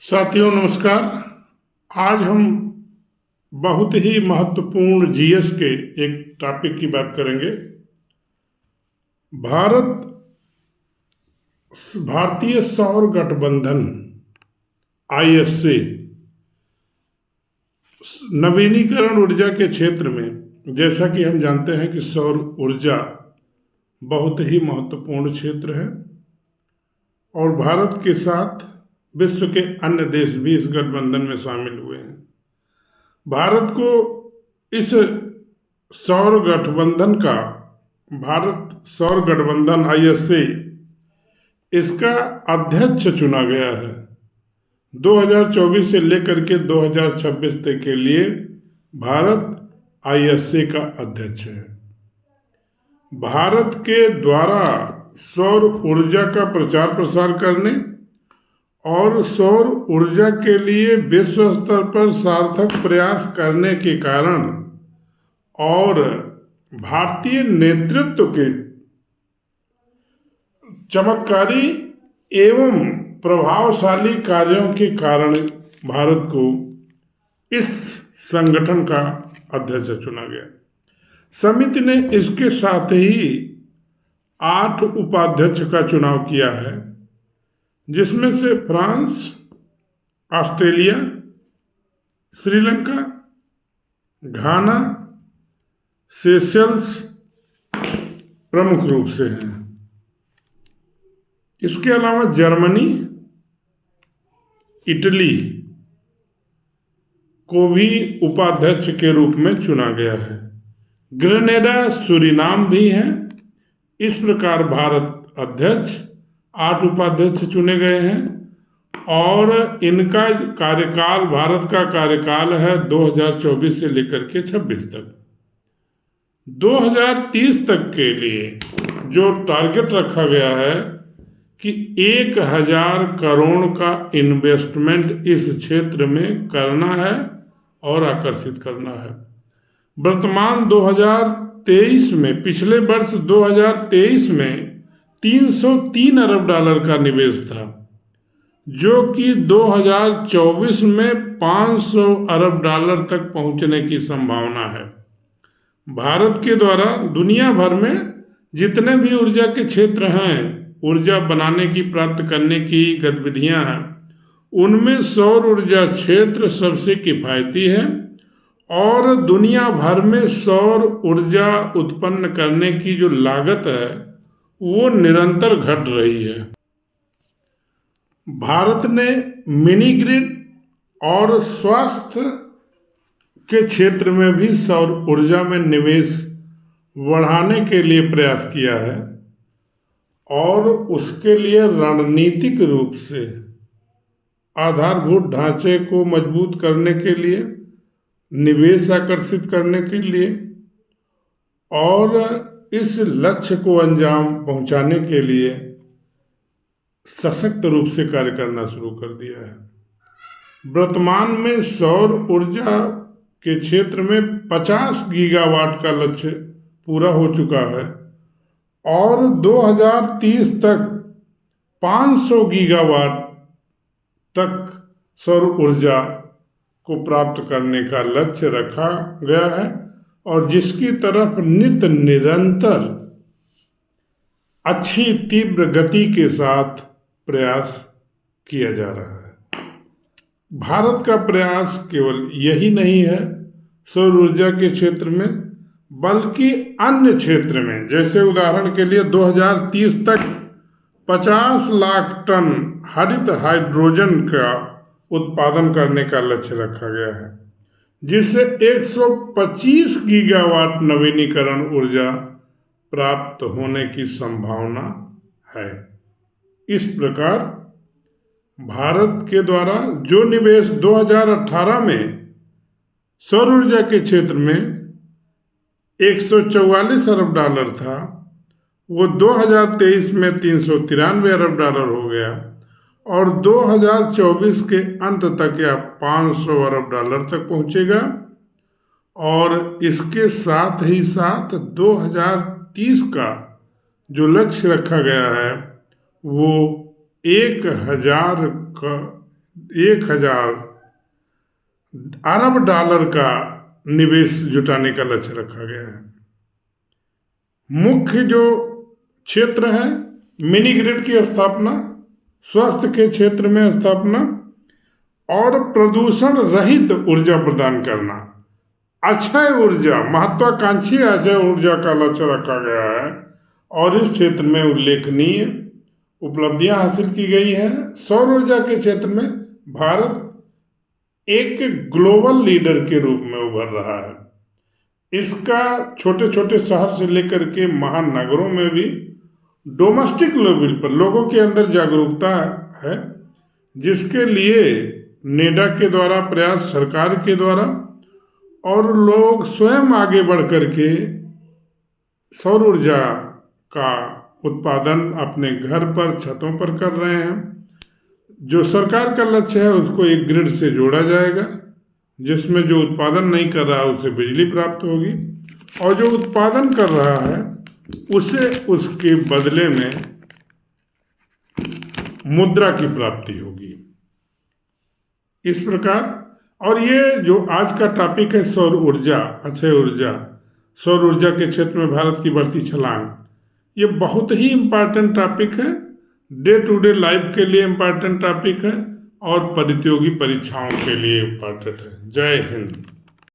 साथियों नमस्कार। आज हम बहुत ही महत्वपूर्ण जीएस के एक टॉपिक की बात करेंगे। भारतीय सौर गठबंधन आईएससी नवीनीकरण ऊर्जा के क्षेत्र में, जैसा कि हम जानते हैं कि सौर ऊर्जा बहुत ही महत्वपूर्ण क्षेत्र है और भारत के साथ विश्व के अन्य देश भी इस गठबंधन में शामिल हुए हैं। भारत को इस सौर गठबंधन आईएससी इसका अध्यक्ष चुना गया है। 2024 से लेकर के 2026 तक के लिए भारत आईएससी का अध्यक्ष है। भारत के द्वारा सौर ऊर्जा का प्रचार प्रसार करने और सौर ऊर्जा के लिए विश्व स्तर पर सार्थक प्रयास करने के कारण और भारतीय नेतृत्व के चमत्कारी एवं प्रभावशाली कार्यों के कारण भारत को इस संगठन का अध्यक्ष चुना गया। समिति ने इसके साथ ही 8 उपाध्यक्ष का चुनाव किया है, जिसमें से फ्रांस, ऑस्ट्रेलिया, श्रीलंका, घाना, सेशल्स प्रमुख रूप से हैं। इसके अलावा जर्मनी, इटली को भी उपाध्यक्ष के रूप में चुना गया है। ग्रेनेडा, सूरीनाम भी हैं। इस प्रकार भारत अध्यक्ष, 8 उपाध्यक्ष चुने गए हैं और इनका कार्यकाल, भारत का कार्यकाल है 2024 से लेकर के 26 तक। 2030 तक के लिए जो टारगेट रखा गया है कि 1000 करोड़ का इन्वेस्टमेंट इस क्षेत्र में करना है और आकर्षित करना है। वर्तमान 2023 में, पिछले वर्ष 2023 में 303 अरब डॉलर का निवेश था, जो कि 2024 में 500 अरब डॉलर तक पहुंचने की संभावना है। भारत के द्वारा दुनिया भर में जितने भी ऊर्जा के क्षेत्र हैं, ऊर्जा बनाने की, प्राप्त करने की गतिविधियां हैं, उनमें सौर ऊर्जा क्षेत्र सबसे किफायती है और दुनिया भर में सौर ऊर्जा उत्पन्न करने की जो लागत है वो निरंतर घट रही है। भारत ने मिनी ग्रिड और स्वास्थ्य के क्षेत्र में भी सौर ऊर्जा में निवेश बढ़ाने के लिए प्रयास किया है और उसके लिए रणनीतिक रूप से आधारभूत ढांचे को मजबूत करने के लिए, निवेश आकर्षित करने के लिए और इस लक्ष्य को अंजाम पहुंचाने के लिए सशक्त रूप से कार्य करना शुरू कर दिया है। वर्तमान में सौर ऊर्जा के क्षेत्र में 50 गीगावाट का लक्ष्य पूरा हो चुका है और 2030 तक 500 गीगावाट तक सौर ऊर्जा को प्राप्त करने का लक्ष्य रखा गया है और जिसकी तरफ नित्य निरंतर अच्छी तीव्र गति के साथ प्रयास किया जा रहा है। भारत का प्रयास केवल यही नहीं है सौर ऊर्जा के क्षेत्र में, बल्कि अन्य क्षेत्र में, जैसे उदाहरण के लिए 2030 तक 50 लाख टन हरित हाइड्रोजन का उत्पादन करने का लक्ष्य रखा गया है, जिससे 125 गीगावाट नवीनीकरण ऊर्जा प्राप्त होने की संभावना है। इस प्रकार भारत के द्वारा जो निवेश 2018 में सौर ऊर्जा के क्षेत्र में 144 अरब डॉलर था, वो 2023 में 393 अरब डॉलर हो गया और 2024 के अंत तक यह 500 अरब डॉलर तक पहुंचेगा और इसके साथ ही साथ 2030 का जो लक्ष्य रखा गया है वो 1000 1000 अरब डॉलर का निवेश जुटाने का लक्ष्य रखा गया है। मुख्य जो क्षेत्र है, मिनी ग्रिड की स्थापना, स्वास्थ्य के क्षेत्र में स्थापना और प्रदूषण रहित ऊर्जा प्रदान करना, अक्षय ऊर्जा, महत्वाकांक्षी अक्षय ऊर्जा का लक्ष्य रखा गया है और इस क्षेत्र में उल्लेखनीय उपलब्धियां हासिल की गई हैं। सौर ऊर्जा के क्षेत्र में भारत एक ग्लोबल लीडर के रूप में उभर रहा है। इसका छोटे छोटे शहर से लेकर के महानगरों में भी डोमेस्टिक लेवल पर लोगों के अंदर जागरूकता है, जिसके लिए नेडा के द्वारा प्रयास, सरकार के द्वारा, और लोग स्वयं आगे बढ़ करके सौर ऊर्जा का उत्पादन अपने घर पर, छतों पर कर रहे हैं। जो सरकार का लक्ष्य है उसको एक ग्रिड से जोड़ा जाएगा, जिसमें जो उत्पादन नहीं कर रहा है उसे बिजली प्राप्त होगी और जो उत्पादन कर रहा है उसे उसके बदले में मुद्रा की प्राप्ति होगी। इस प्रकार, और ये जो आज का टॉपिक है सौर ऊर्जा, अक्षय ऊर्जा, सौर ऊर्जा के क्षेत्र में भारत की बढ़ती छलांग, ये बहुत ही इम्पॉर्टेंट टॉपिक है, डे टू डे लाइफ के लिए इम्पॉर्टेंट टॉपिक है और प्रतियोगी परीक्षाओं के लिए इम्पॉर्टेंट है। जय हिंद।